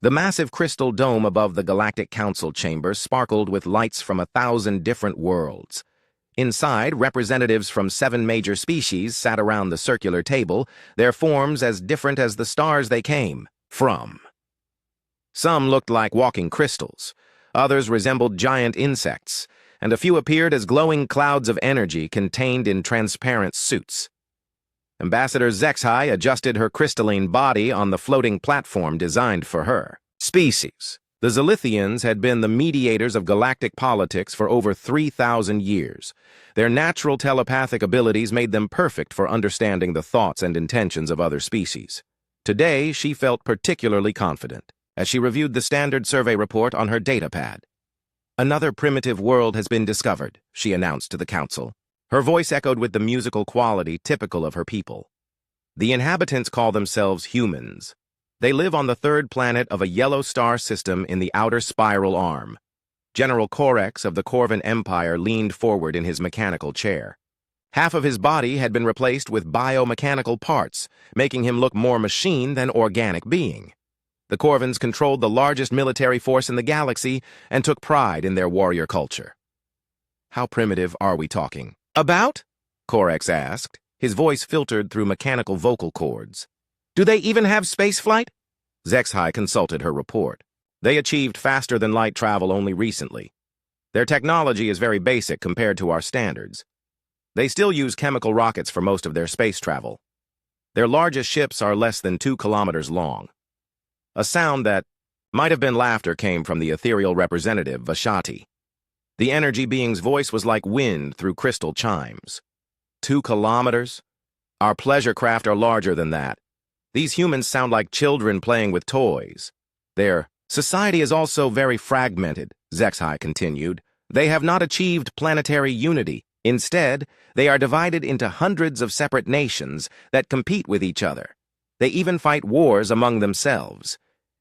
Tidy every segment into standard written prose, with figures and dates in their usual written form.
The massive crystal dome above the Galactic Council chamber sparkled with lights from 1,000 different worlds. Inside, representatives from 7 major species sat around the circular table, their forms as different as the stars they came from. Some looked like walking crystals, others resembled giant insects, and a few appeared as glowing clouds of energy contained in transparent suits. Ambassador Zexhai adjusted her crystalline body on the floating platform designed for her species. The Zilithians had been the mediators of galactic politics for over 3,000 years. Their natural telepathic abilities made them perfect for understanding the thoughts and intentions of other species. Today, she felt particularly confident as she reviewed the standard survey report on her datapad. "Another primitive world has been discovered," she announced to the council. Her voice echoed with the musical quality typical of her people. "The inhabitants call themselves humans. They live on the 3rd planet of a yellow star system in the outer spiral arm." General Corex of the Corvan Empire leaned forward in his mechanical chair. Half of his body had been replaced with biomechanical parts, making him look more machine than organic being. The Corvans controlled the largest military force in the galaxy and took pride in their warrior culture. "How primitive are we talking about?" Corex asked, his voice filtered through mechanical vocal cords. "Do they even have spaceflight?" Zexhai consulted her report. They achieved faster-than-light travel only recently. Their technology is very basic compared to our standards. They still use chemical rockets for most of their space travel. Their largest ships are less than 2 kilometers long. A sound that might have been laughter came from the ethereal representative, Vashati. The energy being's voice was like wind through crystal chimes. 2 kilometers? Our pleasure craft are larger than that. These humans sound like children playing with toys. Their society is also very fragmented, Zexhai continued. They have not achieved planetary unity. Instead, they are divided into hundreds of separate nations that compete with each other. They even fight wars among themselves.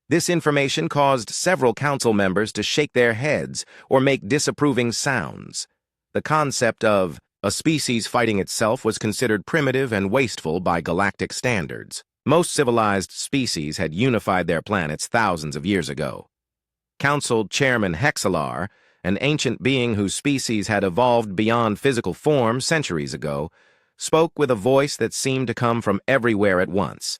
This information caused several council members to shake their heads or make disapproving sounds. The concept of a species fighting itself was considered primitive and wasteful by galactic standards. Most civilized species had unified their planets thousands of years ago. Council Chairman Hexalar, an ancient being whose species had evolved beyond physical form centuries ago, spoke with a voice that seemed to come from everywhere at once.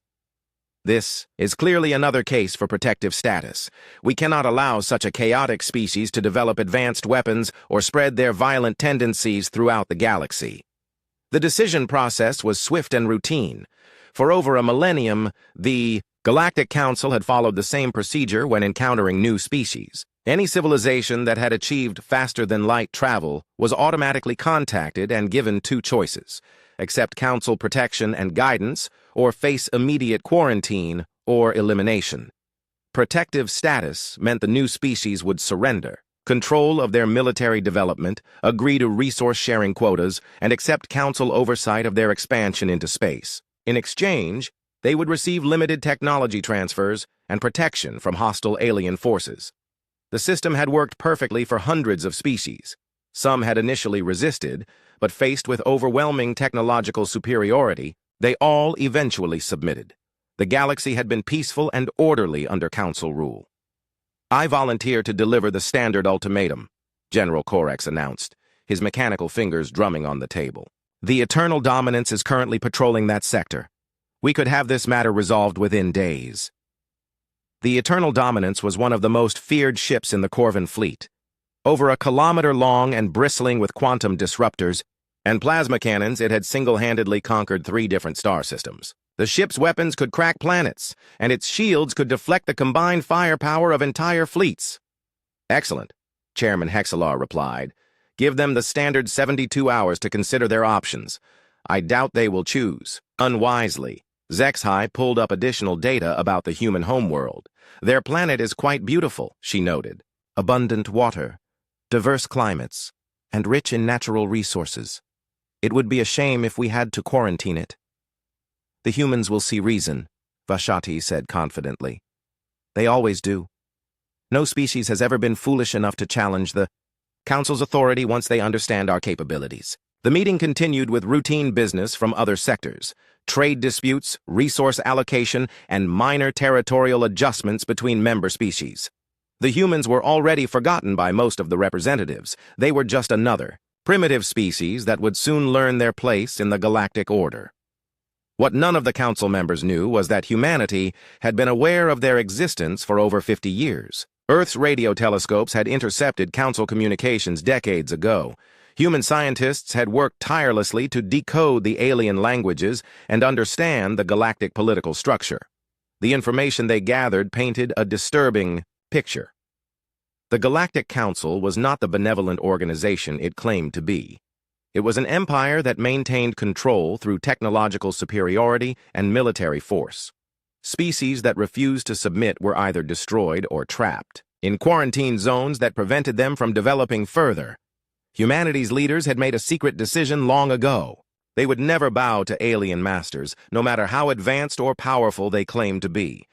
"This is clearly another case for protective status. We cannot allow such a chaotic species to develop advanced weapons or spread their violent tendencies throughout the galaxy." The decision process was swift and routine. For over a millennium, the Galactic Council had followed the same procedure when encountering new species. Any civilization that had achieved faster-than-light travel was automatically contacted and given 2 choices: accept Council protection and guidance, or face immediate quarantine or elimination. Protective status meant the new species would surrender control of their military development, agree to resource-sharing quotas, and accept Council oversight of their expansion into space. In exchange, they would receive limited technology transfers and protection from hostile alien forces. The system had worked perfectly for hundreds of species. Some had initially resisted, but faced with overwhelming technological superiority, they all eventually submitted. The galaxy had been peaceful and orderly under Council rule. "I volunteer to deliver the standard ultimatum," General Corex announced, his mechanical fingers drumming on the table. "The Eternal Dominance is currently patrolling that sector. We could have this matter resolved within days." The Eternal Dominance was one of the most feared ships in the Corvan fleet. Over a kilometer long and bristling with quantum disruptors and plasma cannons, it had single-handedly conquered 3 different star systems. The ship's weapons could crack planets, and its shields could deflect the combined firepower of entire fleets. "Excellent," Chairman Hexalar replied. "Give them the standard 72 hours to consider their options. I doubt they will choose unwisely." Zexhai pulled up additional data about the human homeworld. "Their planet is quite beautiful," she noted. "Abundant water, diverse climates, and rich in natural resources. It would be a shame if we had to quarantine it." "The humans will see reason," Vashati said confidently. "They always do. No species has ever been foolish enough to challenge the Council's authority once they understand our capabilities." The meeting continued with routine business from other sectors, trade disputes, resource allocation, and minor territorial adjustments between member species. The humans were already forgotten by most of the representatives. They were just another, primitive species that would soon learn their place in the galactic order. What none of the council members knew was that humanity had been aware of their existence for over 50 years. Earth's radio telescopes had intercepted council communications decades ago. Human scientists had worked tirelessly to decode the alien languages and understand the galactic political structure. The information they gathered painted a disturbing picture. The Galactic Council was not the benevolent organization it claimed to be. It was an empire that maintained control through technological superiority and military force. Species that refused to submit were either destroyed or trapped in quarantine zones that prevented them from developing further. Humanity's leaders had made a secret decision long ago. They would never bow to alien masters, no matter how advanced or powerful they claimed to be.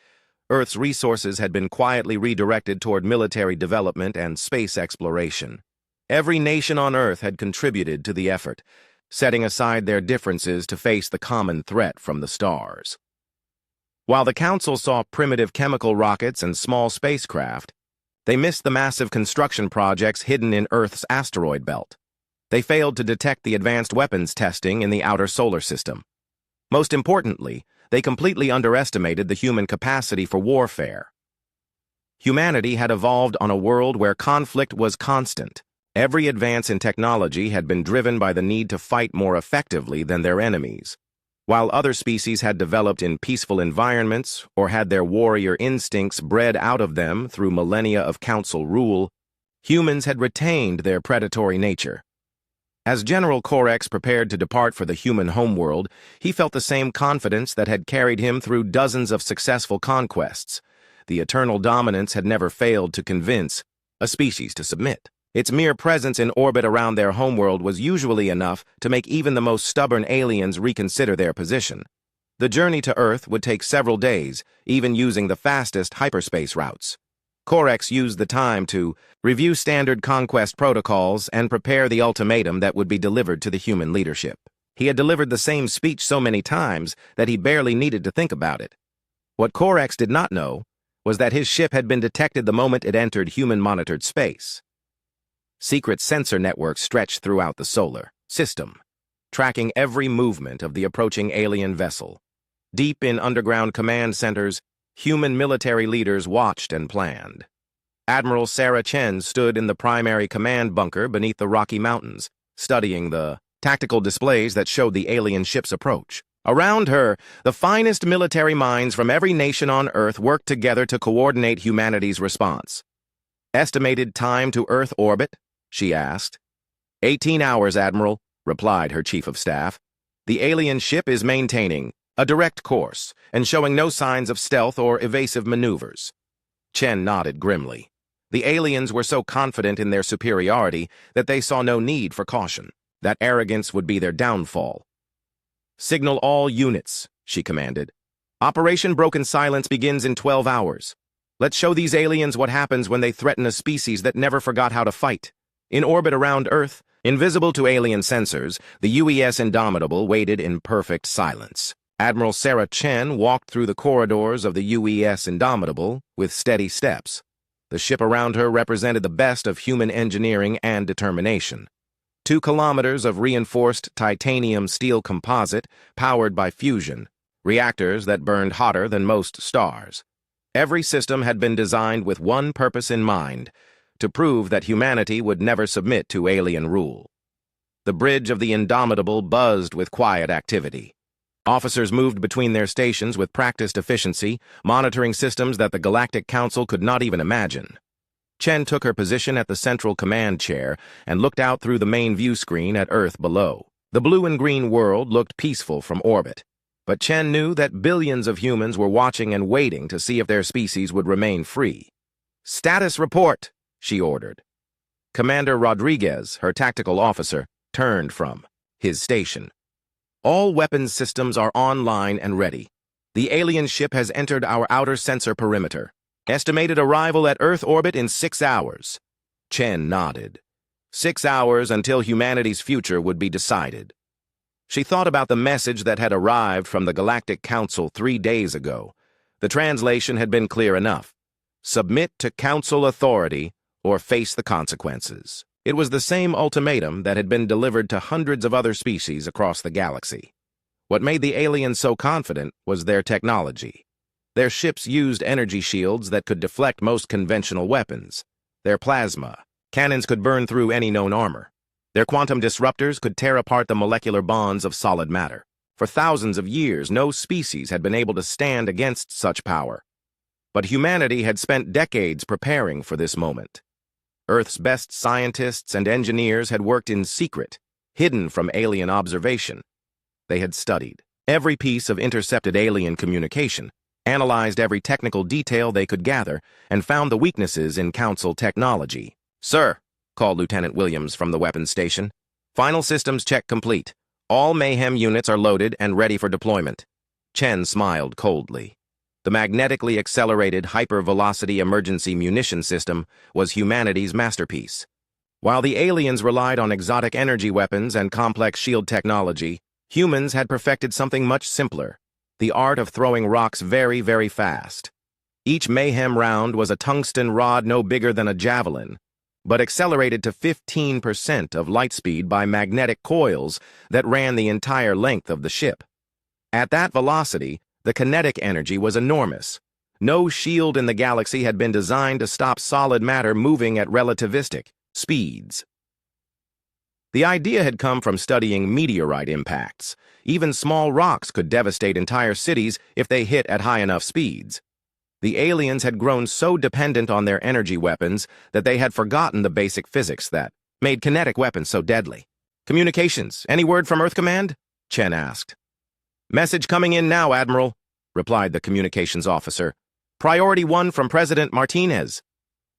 Earth's resources had been quietly redirected toward military development and space exploration. Every nation on Earth had contributed to the effort, setting aside their differences to face the common threat from the stars. While the Council saw primitive chemical rockets and small spacecraft, they missed the massive construction projects hidden in Earth's asteroid belt. They failed to detect the advanced weapons testing in the outer solar system. Most importantly, they completely underestimated the human capacity for warfare. Humanity had evolved on a world where conflict was constant. Every advance in technology had been driven by the need to fight more effectively than their enemies. While other species had developed in peaceful environments or had their warrior instincts bred out of them through millennia of council rule, humans had retained their predatory nature. As General Corex prepared to depart for the human homeworld, he felt the same confidence that had carried him through dozens of successful conquests. The eternal dominance had never failed to convince a species to submit. Its mere presence in orbit around their homeworld was usually enough to make even the most stubborn aliens reconsider their position. The journey to Earth would take several days, even using the fastest hyperspace routes. Corex used the time to review standard conquest protocols and prepare the ultimatum that would be delivered to the human leadership. He had delivered the same speech so many times that he barely needed to think about it. What Corex did not know was that his ship had been detected the moment it entered human-monitored space. Secret sensor networks stretched throughout the solar system, tracking every movement of the approaching alien vessel. Deep in underground command centers, human military leaders watched and planned. Admiral Sarah Chen stood in the primary command bunker beneath the Rocky Mountains, studying the tactical displays that showed the alien ship's approach. Around her, the finest military minds from every nation on Earth worked together to coordinate humanity's response. "Estimated time to Earth orbit?" she asked. 18 hours, Admiral, replied her chief of staff. "The alien ship is maintaining a direct course and showing no signs of stealth or evasive maneuvers." Chen nodded grimly. The aliens were so confident in their superiority that they saw no need for caution. That arrogance would be their downfall. "Signal all units," she commanded. "Operation Broken Silence begins in 12 hours. Let's show these aliens what happens when they threaten a species that never forgot how to fight." In orbit around Earth, invisible to alien sensors, the UES Indomitable waited in perfect silence. Admiral Sarah Chen walked through the corridors of the UES Indomitable with steady steps. The ship around her represented the best of human engineering and determination. 2 kilometers of reinforced titanium steel composite powered by fusion, reactors that burned hotter than most stars. Every system had been designed with one purpose in mind: to prove that humanity would never submit to alien rule. The bridge of the Indomitable buzzed with quiet activity. Officers moved between their stations with practiced efficiency, monitoring systems that the Galactic Council could not even imagine. Chen took her position at the central command chair and looked out through the main view screen at Earth below. The blue and green world looked peaceful from orbit, but Chen knew that billions of humans were watching and waiting to see if their species would remain free. "Status report," she ordered. Commander Rodriguez, her tactical officer, turned from his station. "All weapons systems are online and ready. The alien ship has entered our outer sensor perimeter. Estimated arrival at Earth orbit in 6 hours." Chen nodded. 6 hours until humanity's future would be decided. She thought about the message that had arrived from the Galactic Council 3 days ago. The translation had been clear enough. Submit to Council authority or face the consequences. It was the same ultimatum that had been delivered to hundreds of other species across the galaxy. What made the aliens so confident was their technology. Their ships used energy shields that could deflect most conventional weapons. Their plasma cannons could burn through any known armor. Their quantum disruptors could tear apart the molecular bonds of solid matter. For thousands of years, no species had been able to stand against such power. But humanity had spent decades preparing for this moment. Earth's best scientists and engineers had worked in secret, hidden from alien observation. They had studied every piece of intercepted alien communication, analyzed every technical detail they could gather, and found the weaknesses in Council technology. "Sir," called Lieutenant Williams from the weapons station, "final systems check complete. All Mayhem units are loaded and ready for deployment." Chen smiled coldly. The magnetically accelerated hypervelocity emergency munition system was humanity's masterpiece. While the aliens relied on exotic energy weapons and complex shield technology, humans had perfected something much simpler: the art of throwing rocks very, very fast. Each Mayhem round was a tungsten rod no bigger than a javelin, but accelerated to 15% of light speed by magnetic coils that ran the entire length of the ship. At that velocity, the kinetic energy was enormous. No shield in the galaxy had been designed to stop solid matter moving at relativistic speeds. The idea had come from studying meteorite impacts. Even small rocks could devastate entire cities if they hit at high enough speeds. The aliens had grown so dependent on their energy weapons that they had forgotten the basic physics that made kinetic weapons so deadly. "Communications, any word from Earth Command?" Chen asked. "Message coming in now, Admiral," replied the communications officer. "Priority 1 from President Martinez."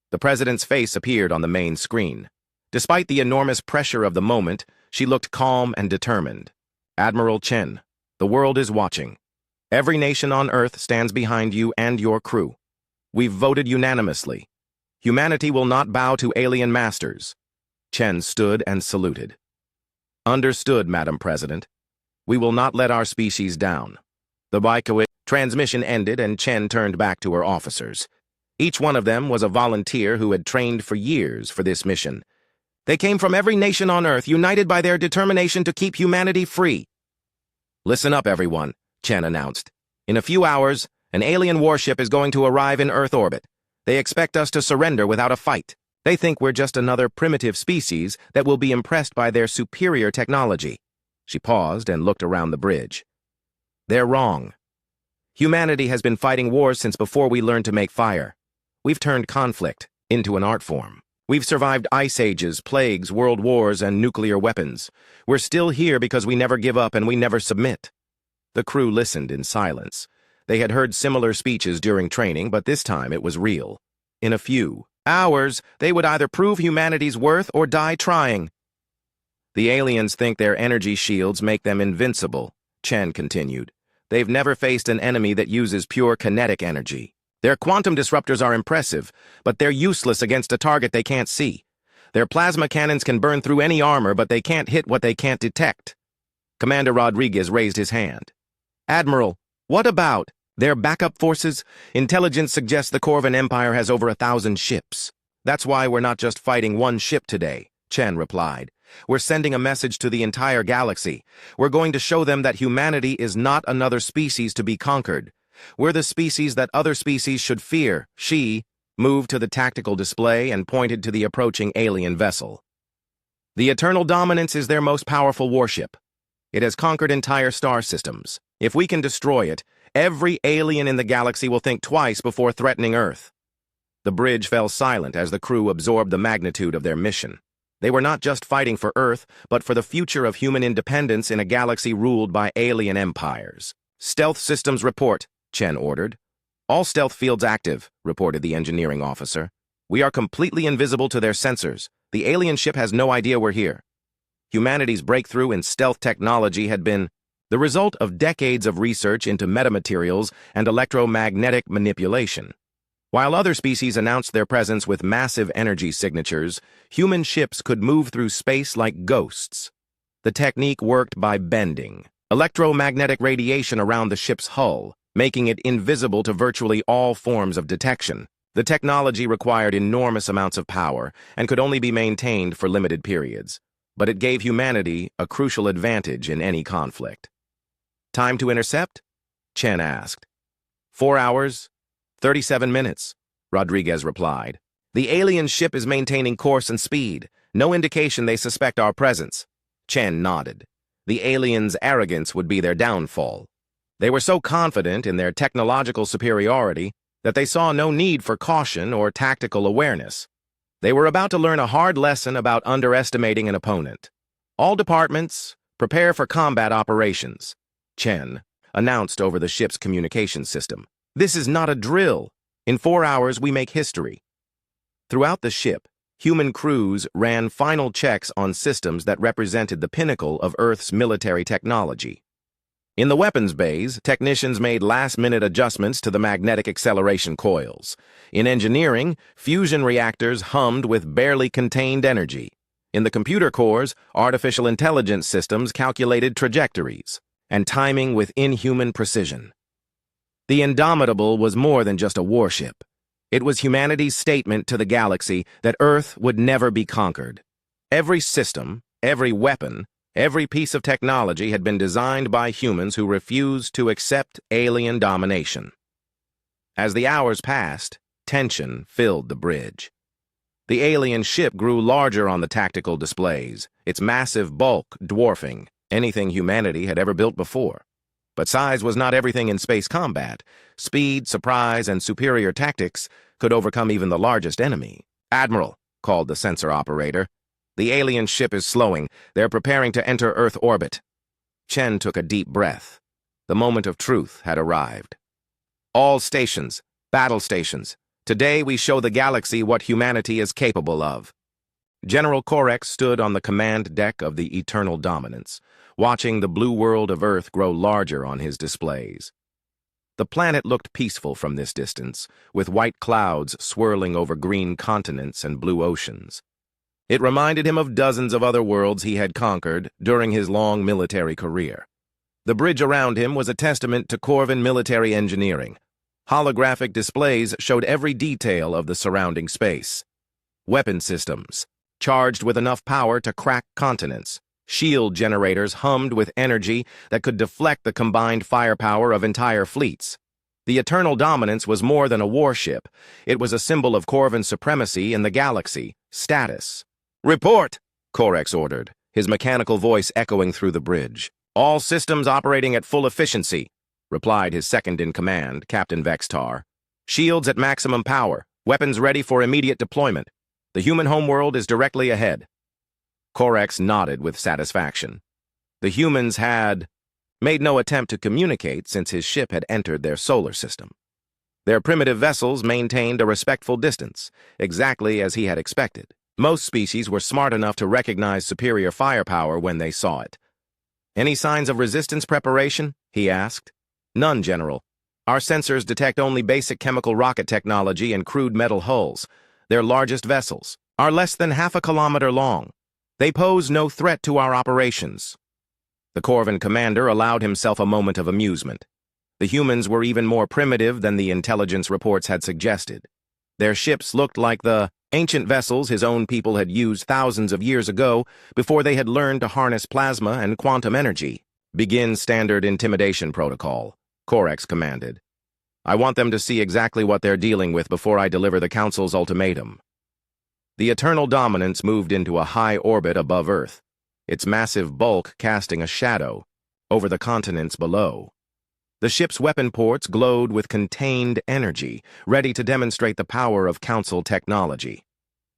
The president's face appeared on the main screen. Despite the enormous pressure of the moment, she looked calm and determined. "Admiral Chen, the world is watching. Every nation on Earth stands behind you and your crew. We've voted unanimously. Humanity will not bow to alien masters." Chen stood and saluted. "Understood, Madam President. We will not let our species down." The Baikowit transmission ended and Chen turned back to her officers. Each one of them was a volunteer who had trained for years for this mission. They came from every nation on Earth, united by their determination to keep humanity free. "Listen up, everyone," Chen announced. "In a few hours, an alien warship is going to arrive in Earth orbit. They expect us to surrender without a fight. They think we're just another primitive species that will be impressed by their superior technology." She paused and looked around the bridge. "They're wrong. Humanity has been fighting wars since before we learned to make fire. We've turned conflict into an art form. We've survived ice ages, plagues, world wars, and nuclear weapons. We're still here because we never give up and we never submit." The crew listened in silence. They had heard similar speeches during training, but this time it was real. In a few hours, they would either prove humanity's worth or die trying. "The aliens think their energy shields make them invincible," Chen continued. "They've never faced an enemy that uses pure kinetic energy. Their quantum disruptors are impressive, but they're useless against a target they can't see. Their plasma cannons can burn through any armor, but they can't hit what they can't detect." Commander Rodriguez raised his hand. "Admiral, what about their backup forces? Intelligence suggests the Corvan Empire has over 1,000 ships. That's why we're not just fighting one ship today," Chen replied. "We're sending a message to the entire galaxy. We're going to show them that humanity is not another species to be conquered. We're the species that other species should fear." She moved to the tactical display and pointed to the approaching alien vessel. "The Eternal Dominance is their most powerful warship. It has conquered entire star systems. If we can destroy it, every alien in the galaxy will think twice before threatening Earth." The bridge fell silent as the crew absorbed the magnitude of their mission. They were not just fighting for Earth, but for the future of human independence in a galaxy ruled by alien empires. "Stealth systems report," Chen ordered. "All stealth fields active," reported the engineering officer. "We are completely invisible to their sensors. The alien ship has no idea we're here." Humanity's breakthrough in stealth technology had been the result of decades of research into metamaterials and electromagnetic manipulation. While other species announced their presence with massive energy signatures, human ships could move through space like ghosts. The technique worked by bending electromagnetic radiation around the ship's hull, making it invisible to virtually all forms of detection. The technology required enormous amounts of power and could only be maintained for limited periods, but it gave humanity a crucial advantage in any conflict. Time to intercept? Chen asked. 4 hours, 37 minutes, Rodriguez replied. The alien ship is maintaining course and speed. No indication they suspect our presence. Chen nodded. The aliens' arrogance would be their downfall. They were so confident in their technological superiority that they saw no need for caution or tactical awareness. They were about to learn a hard lesson about underestimating an opponent. All departments, prepare for combat operations, Chen announced over the ship's communication system. This is not a drill. In 4 hours, we make history. Throughout the ship, human crews ran final checks on systems that represented the pinnacle of Earth's military technology. In the weapons bays, technicians made last-minute adjustments to the magnetic acceleration coils. In engineering, fusion reactors hummed with barely contained energy. In the computer cores, artificial intelligence systems calculated trajectories and timing with inhuman precision. The Indomitable was more than just a warship. It was humanity's statement to the galaxy that Earth would never be conquered. Every system, every weapon, every piece of technology had been designed by humans who refused to accept alien domination. As the hours passed, tension filled the bridge. The alien ship grew larger on the tactical displays, its massive bulk dwarfing anything humanity had ever built before. But size was not everything in space combat. Speed, surprise, and superior tactics could overcome even the largest enemy. "Admiral," called the sensor operator. "The alien ship is slowing. They're preparing to enter Earth orbit." Chen took a deep breath. The moment of truth had arrived. "All stations, battle stations. Today we show the galaxy what humanity is capable of." General Korex stood on the command deck of the Eternal Dominance, watching the blue world of Earth grow larger on his displays. The planet looked peaceful from this distance, with white clouds swirling over green continents and blue oceans. It reminded him of dozens of other worlds he had conquered during his long military career. The bridge around him was a testament to Corvan military engineering. Holographic displays showed every detail of the surrounding space. Weapon systems, charged with enough power to crack continents. Shield generators hummed with energy that could deflect the combined firepower of entire fleets. The Eternal Dominance was more than a warship. It was a symbol of Corvan supremacy in the galaxy, status. "Report!" Korex ordered, his mechanical voice echoing through the bridge. "All systems operating at full efficiency," replied his second-in-command, Captain Vextar. "Shields at maximum power, weapons ready for immediate deployment. The human homeworld is directly ahead." Korex nodded with satisfaction. The humans had made no attempt to communicate since his ship had entered their solar system. Their primitive vessels maintained a respectful distance, exactly as he had expected. Most species were smart enough to recognize superior firepower when they saw it. "Any signs of resistance preparation?" he asked. "None, General. Our sensors detect only basic chemical rocket technology and crude metal hulls. Their largest vessels are less than half a kilometer long. They pose no threat to our operations." The Corvan commander allowed himself a moment of amusement. The humans were even more primitive than the intelligence reports had suggested. Their ships looked like the ancient vessels his own people had used thousands of years ago before they had learned to harness plasma and quantum energy. "Begin standard intimidation protocol," Korex commanded. "I want them to see exactly what they're dealing with before I deliver the Council's ultimatum." The Eternal Dominance moved into a high orbit above Earth, its massive bulk casting a shadow over the continents below. The ship's weapon ports glowed with contained energy, ready to demonstrate the power of Council technology.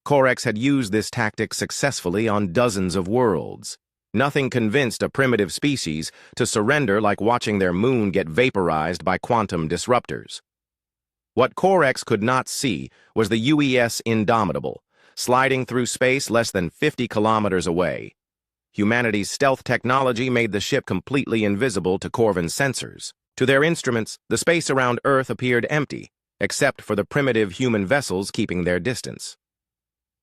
Korex had used this tactic successfully on dozens of worlds. Nothing convinced a primitive species to surrender like watching their moon get vaporized by quantum disruptors. What Korex could not see was the UES Indomitable, sliding through space less than 50 kilometers away. Humanity's stealth technology made the ship completely invisible to Corvan sensors. To their instruments, the space around Earth appeared empty, except for the primitive human vessels keeping their distance.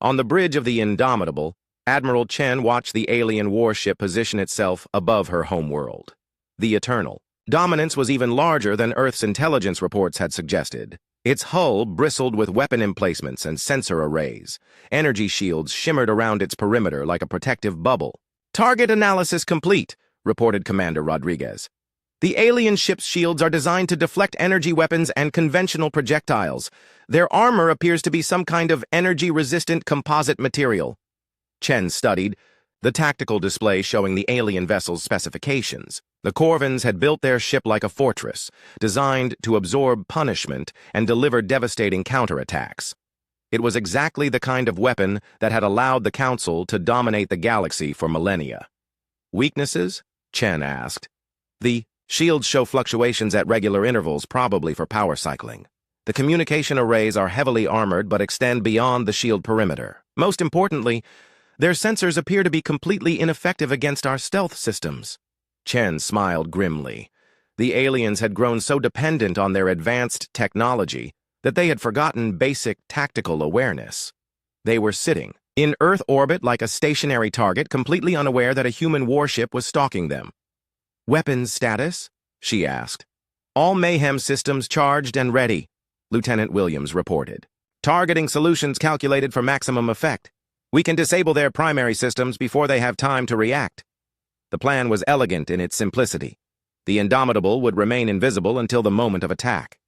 On the bridge of the Indomitable, Admiral Chen watched the alien warship position itself above her homeworld. The Eternal. Dominance was even larger than Earth's intelligence reports had suggested. Its hull bristled with weapon emplacements and sensor arrays. Energy shields shimmered around its perimeter like a protective bubble. "Target analysis complete," reported Commander Rodriguez. "The alien ship's shields are designed to deflect energy weapons and conventional projectiles. Their armor appears to be some kind of energy-resistant composite material." Chen studied the tactical display showing the alien vessel's specifications. The Corvins had built their ship like a fortress, designed to absorb punishment and deliver devastating counterattacks. It was exactly the kind of weapon that had allowed the Council to dominate the galaxy for millennia. "Weaknesses?" Chen asked. "The shields show fluctuations at regular intervals, probably for power cycling. The communication arrays are heavily armored but extend beyond the shield perimeter. Most importantly, their sensors appear to be completely ineffective against our stealth systems." Chen smiled grimly. The aliens had grown so dependent on their advanced technology that they had forgotten basic tactical awareness. They were sitting in Earth orbit like a stationary target, completely unaware that a human warship was stalking them. "Weapons status?" she asked. "All mayhem systems charged and ready," Lieutenant Williams reported. "Targeting solutions calculated for maximum effect. We can disable their primary systems before they have time to react." The plan was elegant in its simplicity. The Indomitable would remain invisible until the moment of attack.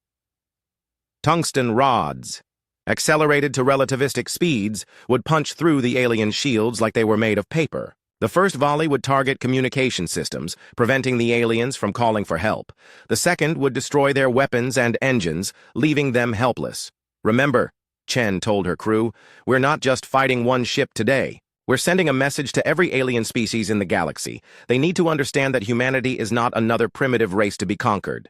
Tungsten rods, accelerated to relativistic speeds, would punch through the alien shields like they were made of paper. The first volley would target communication systems, preventing the aliens from calling for help. The second would destroy their weapons and engines, leaving them helpless. "Remember," Chen told her crew, "we're not just fighting one ship today. We're sending a message to every alien species in the galaxy. They need to understand that humanity is not another primitive race to be conquered."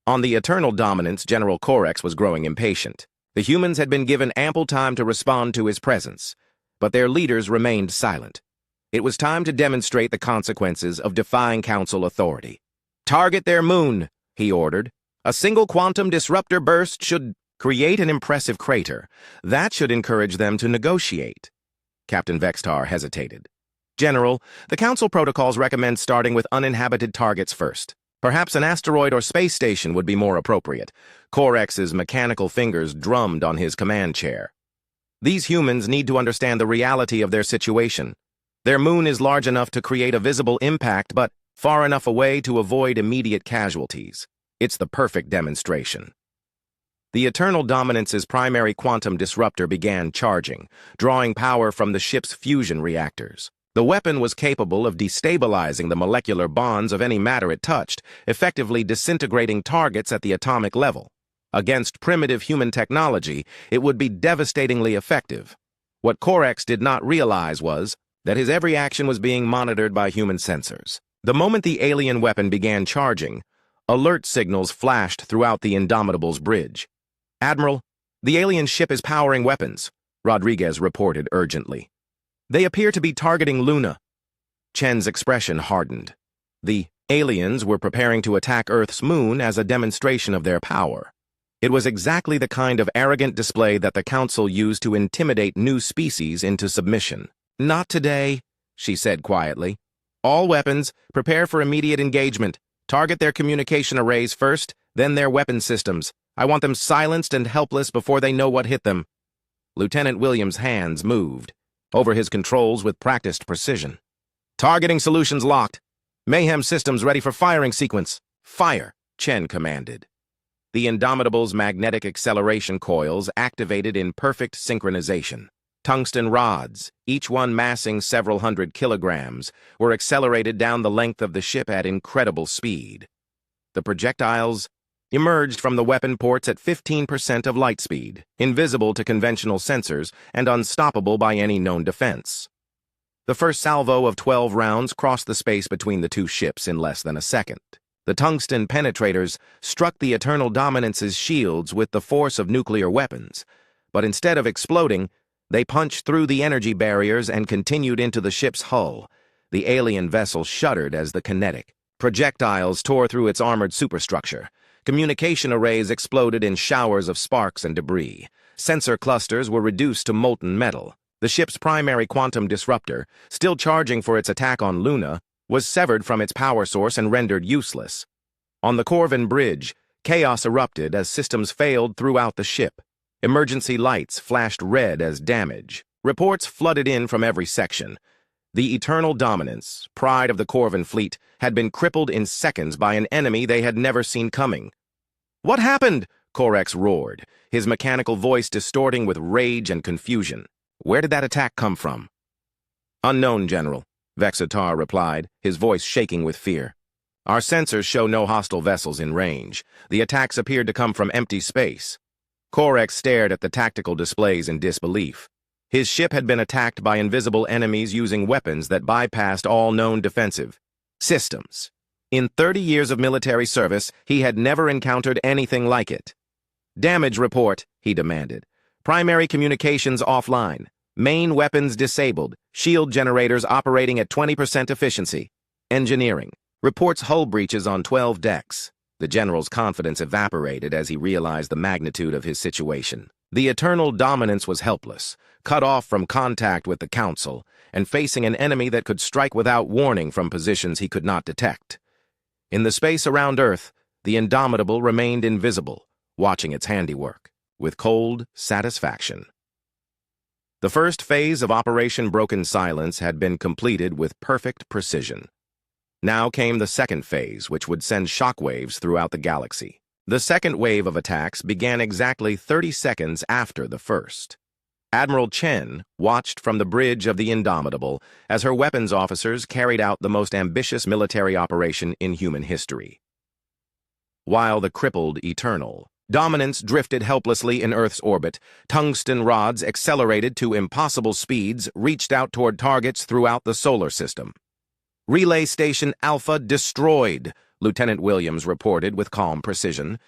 On the Eternal Dominance, General Corex was growing impatient. The humans had been given ample time to respond to his presence, but their leaders remained silent. It was time to demonstrate the consequences of defying Council authority. "Target their moon," he ordered. "A single quantum disruptor burst should create an impressive crater. That should encourage them to negotiate." Captain Vextar hesitated. "General, the Council protocols recommend starting with uninhabited targets first. Perhaps an asteroid or space station would be more appropriate." Corex's mechanical fingers drummed on his command chair. "These humans need to understand the reality of their situation. Their moon is large enough to create a visible impact, but far enough away to avoid immediate casualties. It's the perfect demonstration." The Eternal Dominance's primary quantum disruptor began charging, drawing power from the ship's fusion reactors. The weapon was capable of destabilizing the molecular bonds of any matter it touched, effectively disintegrating targets at the atomic level. Against primitive human technology, it would be devastatingly effective. What Corex did not realize was that his every action was being monitored by human sensors. The moment the alien weapon began charging, alert signals flashed throughout the Indomitable's bridge. "Admiral, the alien ship is powering weapons," Rodriguez reported urgently. "They appear to be targeting Luna." Chen's expression hardened. The aliens were preparing to attack Earth's moon as a demonstration of their power. It was exactly the kind of arrogant display that the Council used to intimidate new species into submission. "Not today," she said quietly. "All weapons, prepare for immediate engagement. Target their communication arrays first, then their weapon systems. I want them silenced and helpless before they know what hit them." Lieutenant Williams' hands moved over his controls with practiced precision. "Targeting solutions locked. Mayhem systems ready for firing sequence. Fire," Chen commanded. The Indomitable's magnetic acceleration coils activated in perfect synchronization. Tungsten rods, each one massing several hundred kilograms, were accelerated down the length of the ship at incredible speed. The projectiles emerged from the weapon ports at 15% of light speed, invisible to conventional sensors and unstoppable by any known defense. The first salvo of 12 rounds crossed the space between the two ships in less than a second. The tungsten penetrators struck the Eternal Dominance's shields with the force of nuclear weapons, but instead of exploding, they punched through the energy barriers and continued into the ship's hull. The alien vessel shuddered as the kinetic projectiles tore through its armored superstructure. Communication arrays exploded in showers of sparks and debris. Sensor clusters were reduced to molten metal. The ship's primary quantum disruptor, still charging for its attack on Luna, was severed from its power source and rendered useless. On the Corvin bridge, chaos erupted as systems failed throughout the ship. Emergency lights flashed red as damage. Reports flooded in from every section. The Eternal Dominance, pride of the Corvin fleet, had been crippled in seconds by an enemy they had never seen coming. "What happened?" Corex roared, his mechanical voice distorting with rage and confusion. "Where did that attack come from?" "Unknown, General," Vexatar replied, his voice shaking with fear. "Our sensors show no hostile vessels in range. The attacks appeared to come from empty space." Corex stared at the tactical displays in disbelief. His ship had been attacked by invisible enemies using weapons that bypassed all known defensive systems. In 30 years of military service, he had never encountered anything like it. "Damage report," he demanded. "Primary communications offline. Main weapons disabled. Shield generators operating at 20% efficiency. Engineering. Reports hull breaches on 12 decks." The general's confidence evaporated as he realized the magnitude of his situation. The Eternal Dominance was helpless, cut off from contact with the Council, and facing an enemy that could strike without warning from positions he could not detect. In the space around Earth, the Indomitable remained invisible, watching its handiwork, with cold satisfaction. The first phase of Operation Broken Silence had been completed with perfect precision. Now came the second phase, which would send shockwaves throughout the galaxy. The second wave of attacks began exactly 30 seconds after the first. Admiral Chen watched from the bridge of the Indomitable as her weapons officers carried out the most ambitious military operation in human history. While the crippled Eternal Dominance drifted helplessly in Earth's orbit, tungsten rods accelerated to impossible speeds reached out toward targets throughout the solar system. "Relay Station Alpha destroyed," Lieutenant Williams reported with calm precision.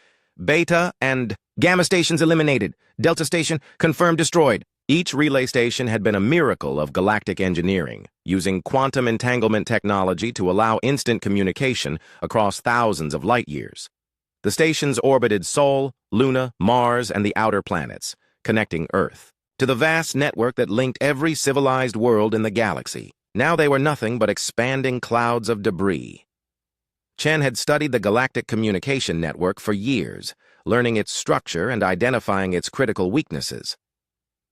"Beta and Gamma stations eliminated. Delta Station confirmed destroyed." Each relay station had been a miracle of galactic engineering, using quantum entanglement technology to allow instant communication across thousands of light years. The stations orbited Sol, Luna, Mars, and the outer planets, connecting Earth to the vast network that linked every civilized world in the galaxy. Now they were nothing but expanding clouds of debris. Chen had studied the galactic communication network for years, learning its structure and identifying its critical weaknesses.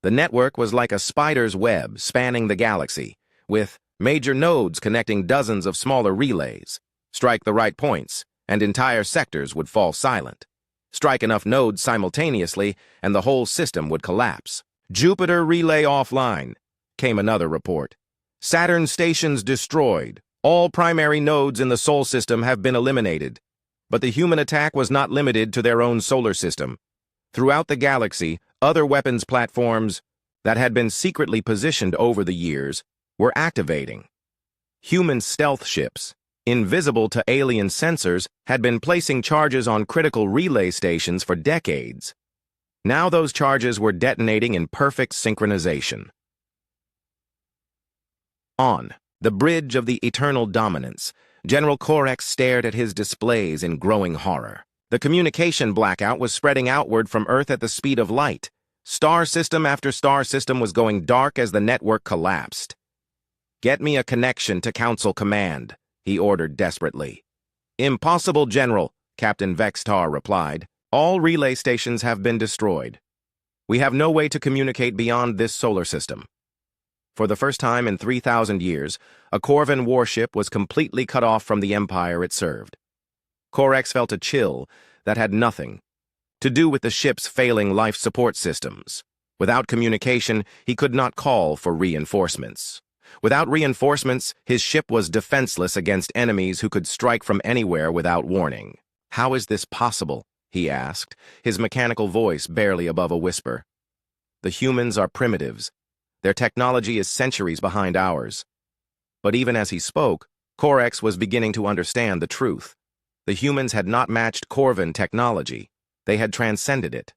The network was like a spider's web spanning the galaxy, with major nodes connecting dozens of smaller relays. Strike the right points, and entire sectors would fall silent. Strike enough nodes simultaneously, and the whole system would collapse. "Jupiter relay offline," came another report. "Saturn stations destroyed. All primary nodes in the Sol system have been eliminated." But the human attack was not limited to their own solar system. Throughout the galaxy, other weapons platforms that had been secretly positioned over the years were activating. Human stealth ships, invisible to alien sensors, had been placing charges on critical relay stations for decades. Now those charges were detonating in perfect synchronization. On the bridge of the Eternal Dominance, General Corex stared at his displays in growing horror. The communication blackout was spreading outward from Earth at the speed of light. Star system after star system was going dark as the network collapsed. "Get me a connection to Council Command," he ordered desperately. "Impossible, General," Captain Vextar replied. "All relay stations have been destroyed. We have no way to communicate beyond this solar system." For the first time in 3,000 years, a Corvin warship was completely cut off from the empire it served. Corex felt a chill that had nothing to do with the ship's failing life support systems. Without communication, he could not call for reinforcements. Without reinforcements, his ship was defenseless against enemies who could strike from anywhere without warning. "How is this possible?" he asked, his mechanical voice barely above a whisper. "The humans are primitives. Their technology is centuries behind ours." But even as he spoke, Corex was beginning to understand the truth. The humans had not matched Corvin technology. They had transcended it.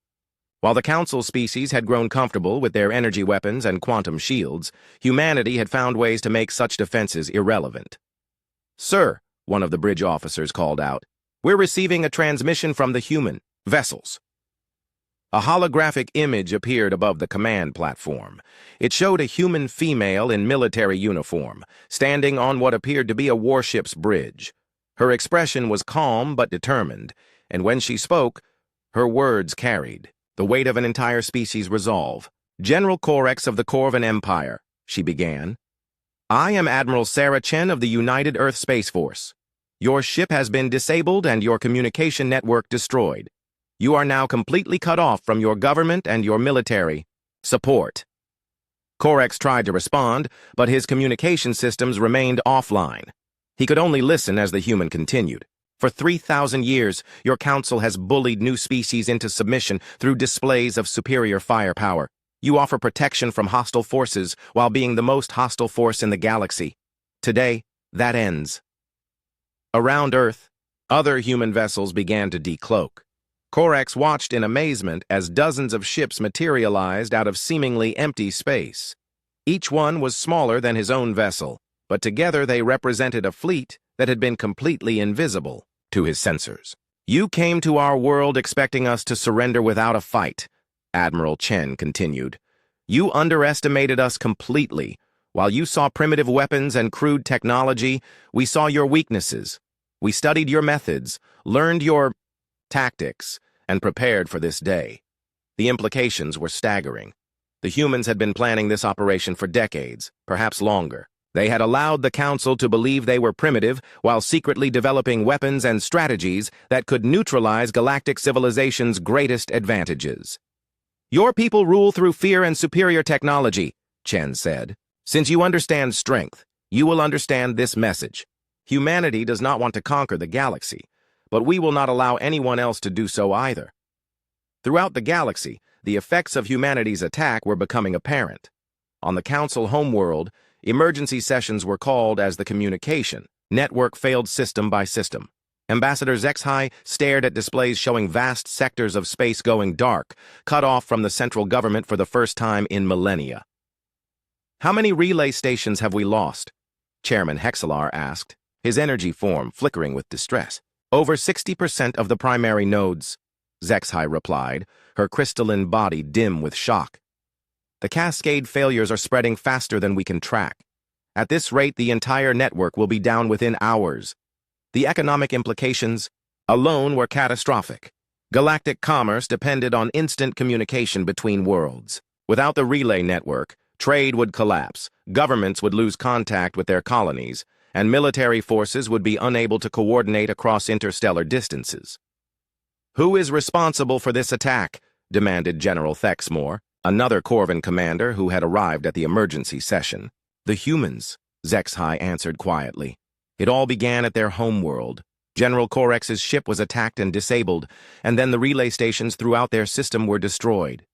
While the Council species had grown comfortable with their energy weapons and quantum shields, humanity had found ways to make such defenses irrelevant. "Sir," one of the bridge officers called out, We're receiving a transmission from the human vessels. A holographic image appeared above the command platform. It showed a human female in military uniform, standing on what appeared to be a warship's bridge. Her expression was calm but determined, and when she spoke, her words carried the weight of an entire species' resolve. "General Corex of the Corvan Empire," she began. "I am Admiral Sarah Chen of the United Earth Space Force. Your ship has been disabled and your communication network destroyed. You are now completely cut off from your government and your military support." Corex tried to respond, but his communication systems remained offline. He could only listen as the human continued. "For 3,000 years, your council has bullied new species into submission through displays of superior firepower. You offer protection from hostile forces while being the most hostile force in the galaxy. Today, that ends." Around Earth, other human vessels began to decloak. Corex watched in amazement as dozens of ships materialized out of seemingly empty space. Each one was smaller than his own vessel, but together they represented a fleet that had been completely invisible to his sensors. "You came to our world expecting us to surrender without a fight," Admiral Chen continued. "You underestimated us completely. While you saw primitive weapons and crude technology, we saw your weaknesses. We studied your methods, learned your tactics, and prepared for this day." The implications were staggering. The humans had been planning this operation for decades, perhaps longer. They had allowed the Council to believe they were primitive while secretly developing weapons and strategies that could neutralize galactic civilization's greatest advantages. "Your people rule through fear and superior technology," Chen said. "Since you understand strength, you will understand this message. Humanity does not want to conquer the galaxy, but we will not allow anyone else to do so either." Throughout the galaxy, the effects of humanity's attack were becoming apparent. On the Council homeworld, emergency sessions were called as the communication network failed system by system. Ambassador Zexhai stared at displays showing vast sectors of space going dark, cut off from the central government for the first time in millennia. "How many relay stations have we lost?" Chairman Hexalar asked, his energy form flickering with distress. "Over 60% of the primary nodes," Zexhai replied, her crystalline body dim with shock. "The cascade failures are spreading faster than we can track. At this rate, the entire network will be down within hours. The economic implications alone were catastrophic. Galactic commerce depended on instant communication between worlds. Without the relay network, trade would collapse, governments would lose contact with their colonies, and military forces would be unable to coordinate across interstellar distances." "Who is responsible for this attack?" demanded General Thexmore, another Corvan commander who had arrived at the emergency session. "The humans," Zexhai answered quietly. "It all began at their homeworld. General Corex's ship was attacked and disabled, and then the relay stations throughout their system were destroyed."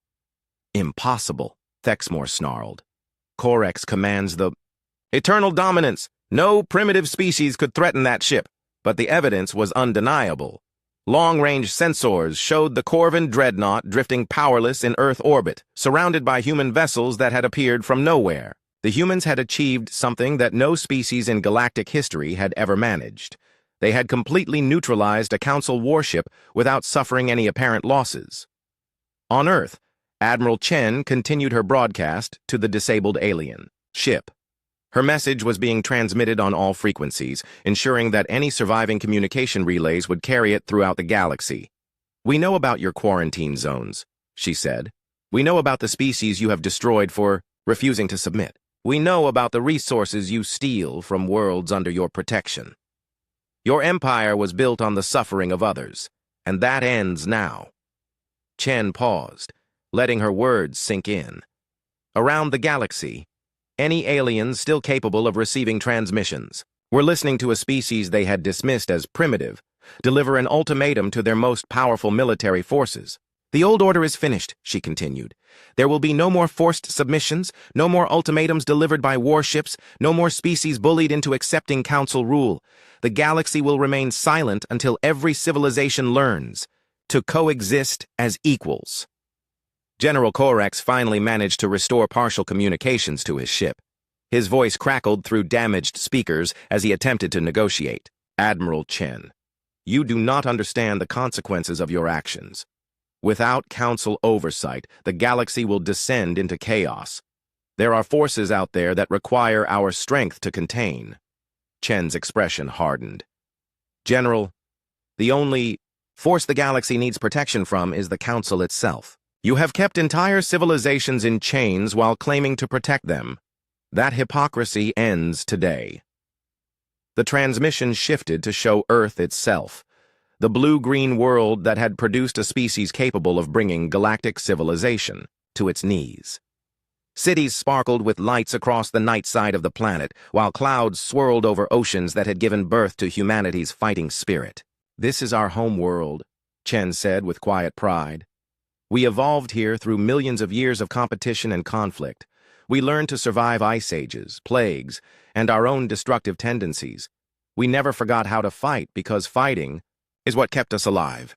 "Impossible," Thexmore snarled. "Corex commands the eternal dominance. No primitive species could threaten that ship, but the evidence was undeniable. Long-range sensors showed the Corvan dreadnought drifting powerless in Earth orbit, surrounded by human vessels that had appeared from nowhere. The humans had achieved something that no species in galactic history had ever managed. They had completely neutralized a Council warship without suffering any apparent losses." On Earth, Admiral Chen continued her broadcast to the disabled alien ship. Her message was being transmitted on all frequencies, ensuring that any surviving communication relays would carry it throughout the galaxy. "We know about your quarantine zones," she said. "We know about the species you have destroyed for refusing to submit. We know about the resources you steal from worlds under your protection. Your empire was built on the suffering of others, and that ends now." Chen paused, letting her words sink in. Around the galaxy, any aliens still capable of receiving transmissions were listening to a species they had dismissed as primitive deliver an ultimatum to their most powerful military forces. "The old order is finished," she continued. "There will be no more forced submissions, no more ultimatums delivered by warships, no more species bullied into accepting Council rule. The galaxy will remain silent until every civilization learns to coexist as equals." General Corex finally managed to restore partial communications to his ship. His voice crackled through damaged speakers as he attempted to negotiate. "Admiral Chen, You do not understand the consequences of your actions. Without council oversight, the galaxy will descend into chaos. There are forces out there that require our strength to contain. Chen's expression hardened. General, the only force the galaxy needs protection from is the council itself. You have kept entire civilizations in chains while claiming to protect them. That hypocrisy ends today. The transmission shifted to show Earth itself, the blue-green world that had produced a species capable of bringing galactic civilization to its knees. Cities sparkled with lights across the night side of the planet, while clouds swirled over oceans that had given birth to humanity's fighting spirit. This is our home world, Chen said with quiet pride. We evolved here through millions of years of competition and conflict. We learned to survive ice ages, plagues, and our own destructive tendencies. We never forgot how to fight because fighting is what kept us alive.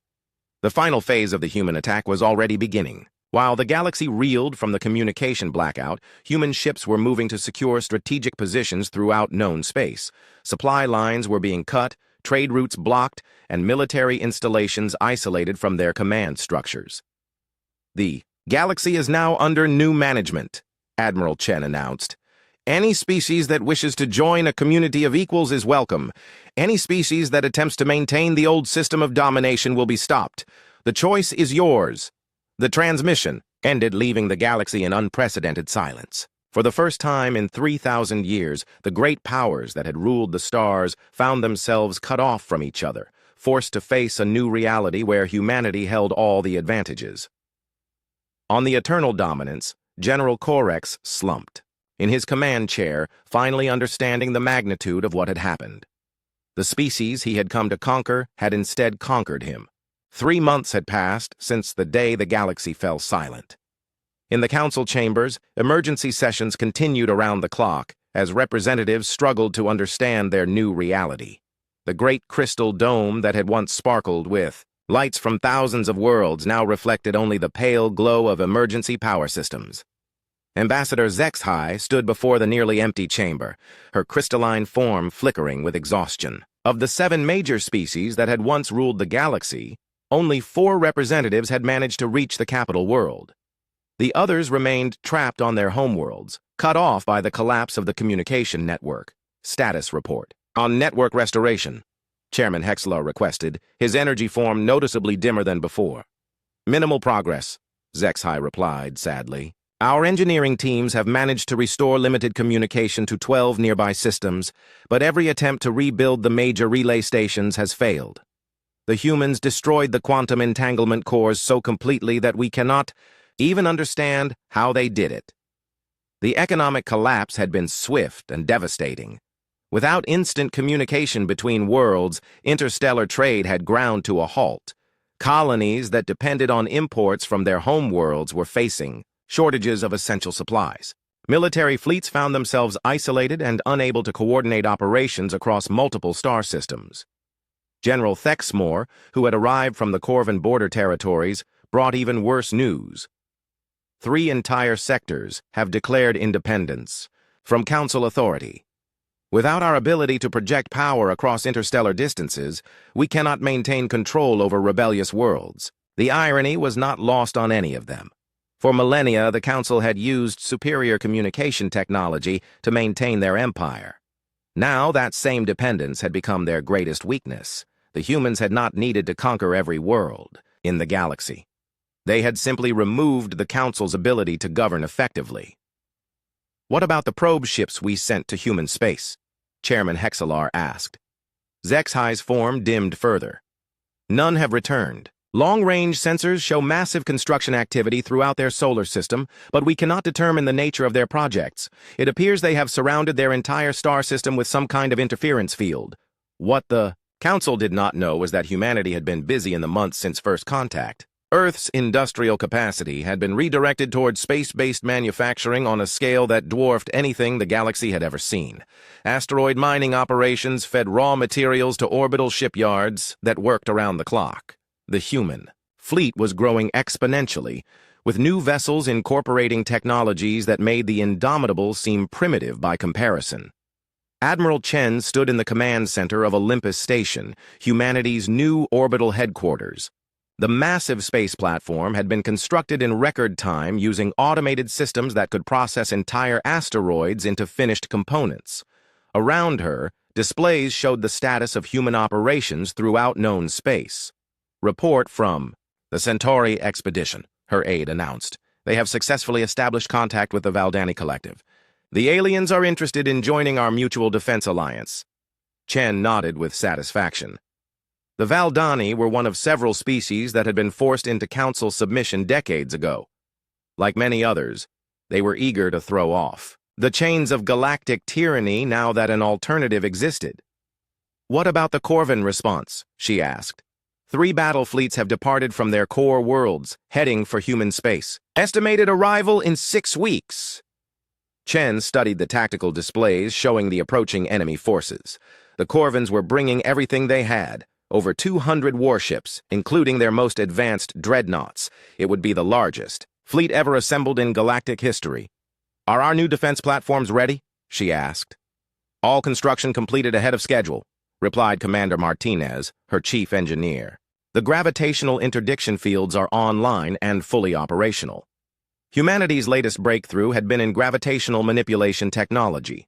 The final phase of the human attack was already beginning. While the galaxy reeled from the communication blackout, human ships were moving to secure strategic positions throughout known space. Supply lines were being cut, trade routes blocked, and military installations isolated from their command structures. The galaxy is now under new management, Admiral Chen announced. Any species that wishes to join a community of equals is welcome. Any species that attempts to maintain the old system of domination will be stopped. The choice is yours. The transmission ended, leaving the galaxy in unprecedented silence. For the first time in 3,000 years, the great powers that had ruled the stars found themselves cut off from each other, forced to face a new reality where humanity held all the advantages. On the eternal dominance, General Korex slumped in his command chair, finally understanding the magnitude of what had happened. The species he had come to conquer had instead conquered him. 3 months had passed since the day the galaxy fell silent. In the council chambers, emergency sessions continued around the clock as representatives struggled to understand their new reality. The great crystal dome that had once sparkled with lights from thousands of worlds now reflected only the pale glow of emergency power systems. Ambassador Zexhai stood before the nearly empty chamber, her crystalline form flickering with exhaustion. Of the 7 major species that had once ruled the galaxy, only 4 representatives had managed to reach the capital world. The others remained trapped on their homeworlds, cut off by the collapse of the communication network. Status report. On network restoration, Chairman Hexler requested, his energy form noticeably dimmer than before. Minimal progress, Zexhai replied sadly. Our engineering teams have managed to restore limited communication to 12 nearby systems, but every attempt to rebuild the major relay stations has failed. The humans destroyed the quantum entanglement cores so completely that we cannot even understand how they did it. The economic collapse had been swift and devastating. Without instant communication between worlds, interstellar trade had ground to a halt. Colonies that depended on imports from their home worlds were facing shortages of essential supplies. Military fleets found themselves isolated and unable to coordinate operations across multiple star systems. General Thexmore, who had arrived from the Corvan border territories, brought even worse news. 3 entire sectors have declared independence from Council authority. Without our ability to project power across interstellar distances, we cannot maintain control over rebellious worlds. The irony was not lost on any of them. For millennia, the Council had used superior communication technology to maintain their empire. Now, that same dependence had become their greatest weakness. The humans had not needed to conquer every world in the galaxy. They had simply removed the Council's ability to govern effectively. What about the probe ships we sent to human space? Chairman Hexelar asked. Zexhai's form dimmed further. None have returned. Long-range sensors show massive construction activity throughout their solar system, but we cannot determine the nature of their projects. It appears they have surrounded their entire star system with some kind of interference field. What the Council did not know was that humanity had been busy in the months since first contact. Earth's industrial capacity had been redirected towards space-based manufacturing on a scale that dwarfed anything the galaxy had ever seen. Asteroid mining operations fed raw materials to orbital shipyards that worked around the clock. The human fleet was growing exponentially, with new vessels incorporating technologies that made the indomitable seem primitive by comparison. Admiral Chen stood in the command center of Olympus Station, humanity's new orbital headquarters. The massive space platform had been constructed in record time using automated systems that could process entire asteroids into finished components. Around her, displays showed the status of human operations throughout known space. Report from the Centauri expedition, her aide announced. They have successfully established contact with the Valdani Collective. The aliens are interested in joining our mutual defense alliance. Chen nodded with satisfaction. The Valdani were one of several species that had been forced into Council submission decades ago. Like many others, they were eager to throw off the chains of galactic tyranny now that an alternative existed. What about the Corvin response? She asked. 3 battle fleets have departed from their core worlds, heading for human space. Estimated arrival in 6 weeks. Chen studied the tactical displays showing the approaching enemy forces. The Corvins were bringing everything they had. Over 200 warships, including their most advanced dreadnoughts. It would be the largest fleet ever assembled in galactic history. Are our new defense platforms ready? She asked. All construction completed ahead of schedule, replied Commander Martinez, her chief engineer. The gravitational interdiction fields are online and fully operational. Humanity's latest breakthrough had been in gravitational manipulation technology.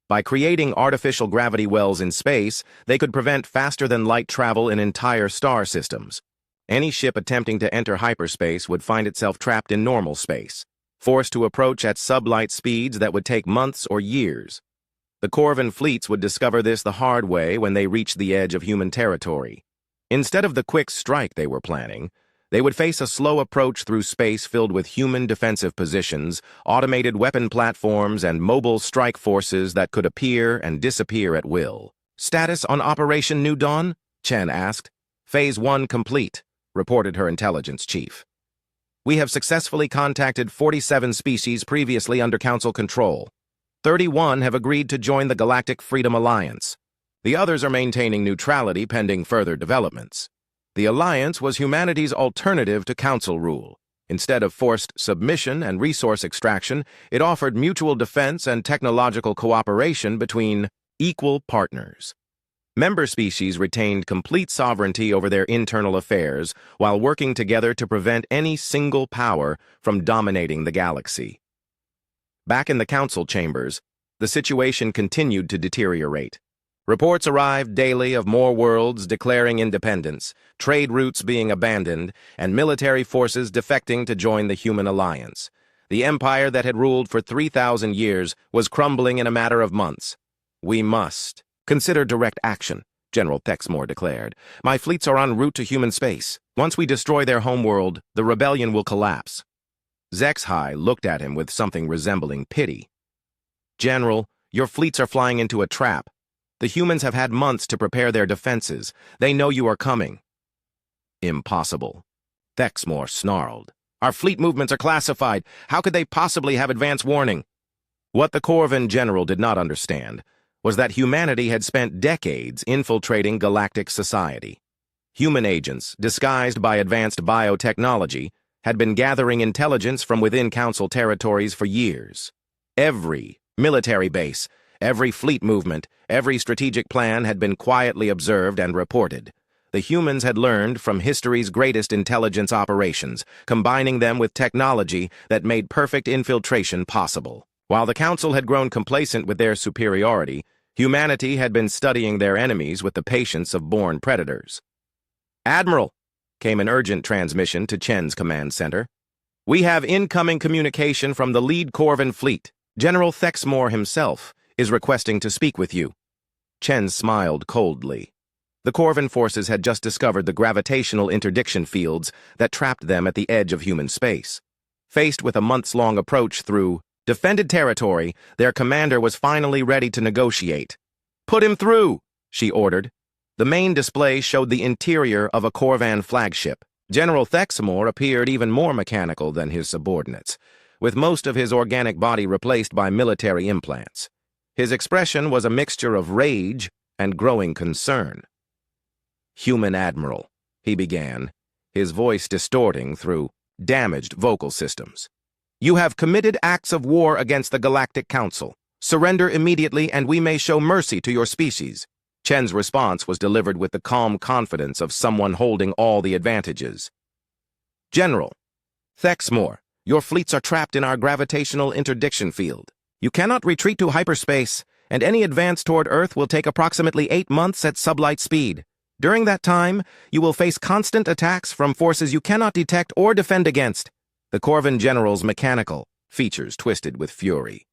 By creating artificial gravity wells in space, they could prevent faster-than-light travel in entire star systems. Any ship attempting to enter hyperspace would find itself trapped in normal space, forced to approach at sublight speeds that would take months or years. The Corvin fleets would discover this the hard way when they reached the edge of human territory. Instead of the quick strike they were planning, they would face a slow approach through space filled with human defensive positions, automated weapon platforms, and mobile strike forces that could appear and disappear at will. Status on Operation New Dawn? Chen asked. Phase 1 complete, reported her intelligence chief. We have successfully contacted 47 species previously under Council control. 31 have agreed to join the Galactic Freedom Alliance. The others are maintaining neutrality pending further developments. The alliance was humanity's alternative to Council rule. Instead of forced submission and resource extraction, it offered mutual defense and technological cooperation between equal partners. Member species retained complete sovereignty over their internal affairs while working together to prevent any single power from dominating the galaxy. Back in the Council chambers, the situation continued to deteriorate. Reports arrived daily of more worlds declaring independence, trade routes being abandoned, and military forces defecting to join the human alliance. The empire that had ruled for 3,000 years was crumbling in a matter of months. We must consider direct action, General Thexmore declared. My fleets are en route to human space. Once we destroy their homeworld, the rebellion will collapse. Zexhai looked at him with something resembling pity. General, your fleets are flying into a trap. The humans have had months to prepare their defenses. They know you are coming. Impossible. Thexmore snarled. Our fleet movements are classified. How could they possibly have advance warning? What the Corvin general did not understand was that humanity had spent decades infiltrating galactic society. Human agents, disguised by advanced biotechnology, had been gathering intelligence from within Council territories for years. Every military base, every fleet movement, every strategic plan had been quietly observed and reported. The humans had learned from history's greatest intelligence operations, combining them with technology that made perfect infiltration possible. While the Council had grown complacent with their superiority, humanity had been studying their enemies with the patience of born predators. Admiral, came an urgent transmission to Chen's command center. We have incoming communication from the lead Corvin fleet. General Thexmore himself is requesting to speak with you. Chen smiled coldly. The Corvin forces had just discovered the gravitational interdiction fields that trapped them at the edge of human space. Faced with a months-long approach through defended territory, their commander was finally ready to negotiate. Put him through, she ordered. The main display showed the interior of a Corvan flagship. General Thexmore appeared even more mechanical than his subordinates, with most of his organic body replaced by military implants. His expression was a mixture of rage and growing concern. Human Admiral, he began, his voice distorting through damaged vocal systems. You have committed acts of war against the Galactic Council. Surrender immediately and we may show mercy to your species. Chen's response was delivered with the calm confidence of someone holding all the advantages. General, Thexmore, your fleets are trapped in our gravitational interdiction field. You cannot retreat to hyperspace, and any advance toward Earth will take approximately 8 months at sublight speed. During that time, you will face constant attacks from forces you cannot detect or defend against. The Corvan general's mechanical features twisted with fury.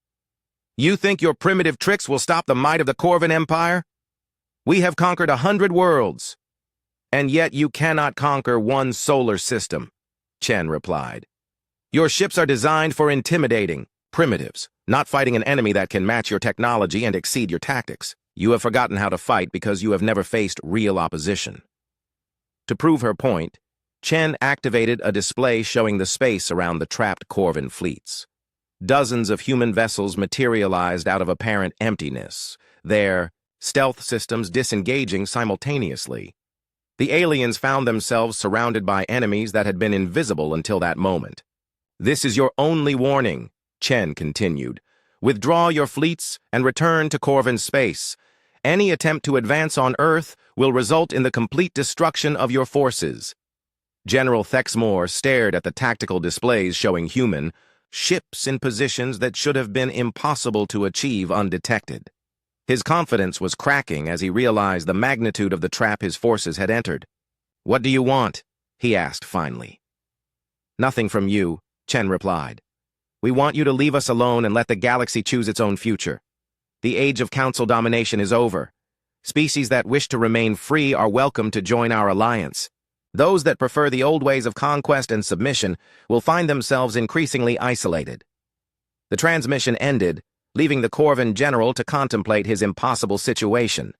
You think your primitive tricks will stop the might of the Corvan Empire? We have conquered 100 worlds, and yet you cannot conquer one solar system, Chen replied. Your ships are designed for intimidating primitives, not fighting an enemy that can match your technology and exceed your tactics. You have forgotten how to fight because you have never faced real opposition. To prove her point, Chen activated a display showing the space around the trapped Corvan fleets. Dozens of human vessels materialized out of apparent emptiness, their stealth systems disengaging simultaneously. The aliens found themselves surrounded by enemies that had been invisible until that moment. This is your only warning, Chen continued. Withdraw your fleets and return to Corvan space. Any attempt to advance on Earth will result in the complete destruction of your forces. General Thexmore stared at the tactical displays showing human ships in positions that should have been impossible to achieve undetected. His confidence was cracking as he realized the magnitude of the trap his forces had entered. What do you want? He asked finally. Nothing from you, Chen replied. We want you to leave us alone and let the galaxy choose its own future. The age of council domination is over. Species that wish to remain free are welcome to join our alliance. Those that prefer the old ways of conquest and submission will find themselves increasingly isolated. The transmission ended, leaving the Corvan general to contemplate his impossible situation.